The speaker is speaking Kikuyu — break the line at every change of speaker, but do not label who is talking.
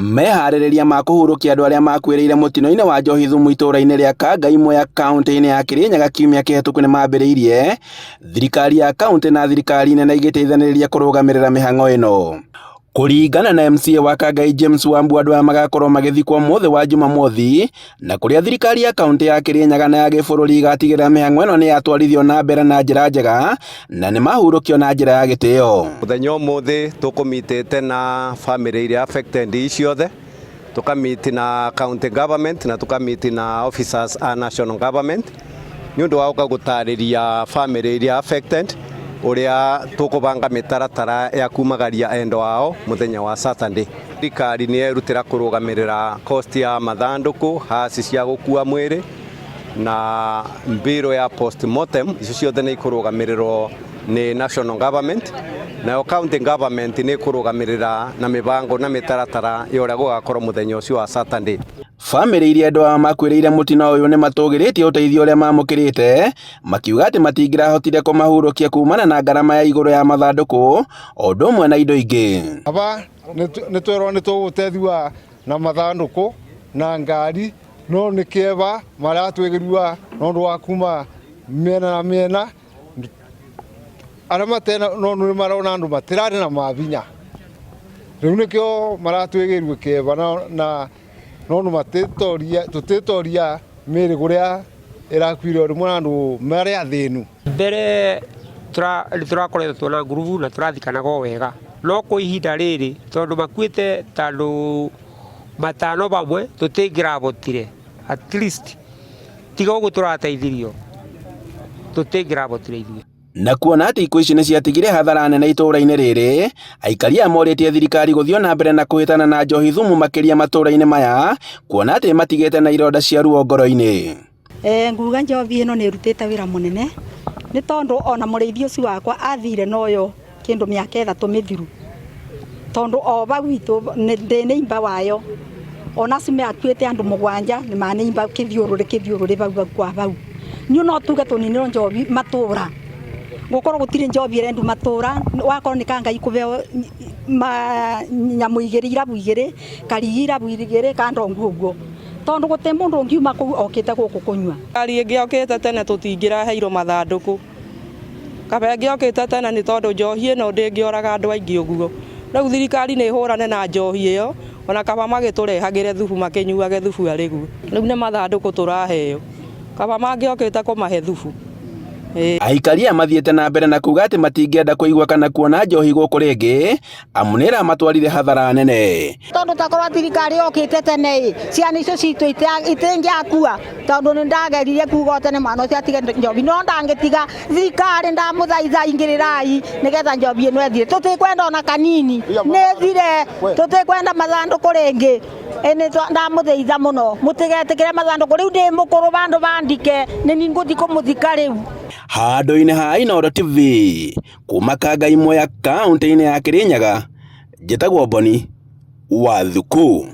Meharĩrĩria ma kũhurũkia andũ arĩa makuĩrĩire mũtino-inĩ wa njohi thumu itũũra-inĩ rĩa Kangai Mwea kaunti-inĩ ya Kirinyaga kiumia kĩhĩtũku nĩ mambĩrĩirie, thirikari ya kaunti na thirikari nene igĩteithanĩrĩria kũrũgamĩrĩra mĩhang'o ĩno. Kũringana na MCA wa Kangai James Wambua, andũ aya magakorwo magĩthikwo mũthĩ wa Jumamothi, na kũrĩa thirikari ya kaunti ya Kirinyaga na ya gĩbũrũri igatigĩrĩra mĩhang'o ĩno nĩ yatwarithio na mbere na njĩra njega na nĩ mahurũkio na njĩra ya gĩtĩo.
Mũthenya ũmũthĩ tũkũmitĩte na family iria affected ciothe, tũkamiti na county government na tũkamiti na officers a national government nĩ ũndũ wa gũtarĩria family iria affected ũrĩa tũkũbanga mĩtaratara ya kumagaria endo wao mũthenya wa Saturday. Thirikari nĩ yerutĩra kũrũgamĩrĩra cost ya mathandũkũ, hasi cia gũkua mwĩrĩ na mbiro ya postmortem, icio ciothe nĩ ikũrũgamĩrĩrwo nĩ national government, nayo county government nĩ ikũrũgamĩrĩra na mĩbango na mĩtaratara ya ũrĩa gũgakorwo mũthenya ũcio wa Saturday.
Famĩlĩ iria andũ aya makuĩrĩire mũtino ũyũ nĩ matũgĩrĩtie ũteithio ũrĩa mamũkĩrĩte, makiuga atĩ matingĩrahotire kũmahurũkia kumana na ngarama ya igũrũ ya mathandũkũ o ũndũ ũmwe na indo ingĩ.
Aba nĩ twerwo nĩ tũgũteithua na mathandũkũ na ngari, no nĩ kĩeba maratwĩgĩrua no ũndũ wa kuma mĩena na mĩena, arĩa matena no nĩ marona andũ matirarĩ na mabinya, rĩu nĩkĩo maratwĩgĩrua kĩeba na no tũtĩtoria mĩrĩ kũrĩa ĩrakuire rĩmwe na andũ marĩa athĩnu.
Mbere tũrakoretwo twona ngurubu na tũrathikanaga wega, no kwa ihinda rĩrĩ tondũ makuĩte tandũ matano bamwe tũtingĩrahotire, at least tiga ũguo tũrateithirio tũtingĩrahotire ithuĩ.
Na kuona atĩ ikuũ ici nĩ ciatigire hathara nene itũũra-inĩ rĩrĩ, aikari morĩtie thirikari gũthiĩ na mbere na kũhĩtana na njohi thumu makĩria matũũra-inĩ maya, kuona atĩ matigĩte na ironda cia ruo ngoro-inĩ.
Nguga njohi ĩno nĩ ĩrutĩte wĩra mũnene, nĩ tondũ ona mũrĩithi ũcio wakwa athire noyo kĩndũ mĩaka 3 mĩthiru, tondũ o bau itũ ndĩ imba wayo, ona cime akuĩte andũ 7 nĩ manĩimba kĩthiũrũrĩ bau kwa bau. Niĩ no tuge tũninĩrwo njohi matũũra, gũkorwo gũtirĩ njohi ĩrendu matũũra, wakorwo nĩ Kangai kũbeo nyamũ 2 irabu 2, karigi irabu 2 kandongu ũguo, tondũ gũtĩ mũndũ ũngiuma kũu okĩte gũkũ kũnyua.
Thirikari ĩngĩ okĩte tene tũtingĩraheirwo mathandũkũ, kaba ĩngĩ okĩte tene nĩ tondũ njohi ĩno ndĩngĩoraga andũ aingĩ ũguo. Rĩu thirikari nĩ hũrane na njohi ĩyo, ona kaba magĩtũrehagĩre thubu makĩnyuage thubu arĩ guo. Rĩu nĩ mathandũkũ tũraheo, kaba mangĩ okĩte kũmahe thubu.
Aikari mathiĩte na mbere na kuga atĩ matingĩenda kũigua kana kuona njohi gũkũ rĩngĩ, amu nĩ ĩramatwarire hathara nene.
Tondũ takorwo thirikari yokĩte tene, ciana icio citũ itingĩakua, tondũ nĩ ndageririe kuga tene mwana ũcio atige njohi, no ndangĩtiga. Thirikari ndamũthaitha ingĩrĩrai nĩgetha njohi ĩno ĩthire, tũtikwenda ona kanini, nĩ thire, tũtikwenda mathandũkũ rĩngĩ. Ndamũthaitha mũno mũtigetĩkĩre mathandũkũ, rĩu ndĩ mũkũrũ bandũ bandike nĩ niĩ ngũthiĩ kũmũthika rĩu.
Handũ-inĩ ha Inooro TV kuma Kangai Mwea kaunti-inĩ ya Kirinyaga, njĩtagwo Boni Wathuku.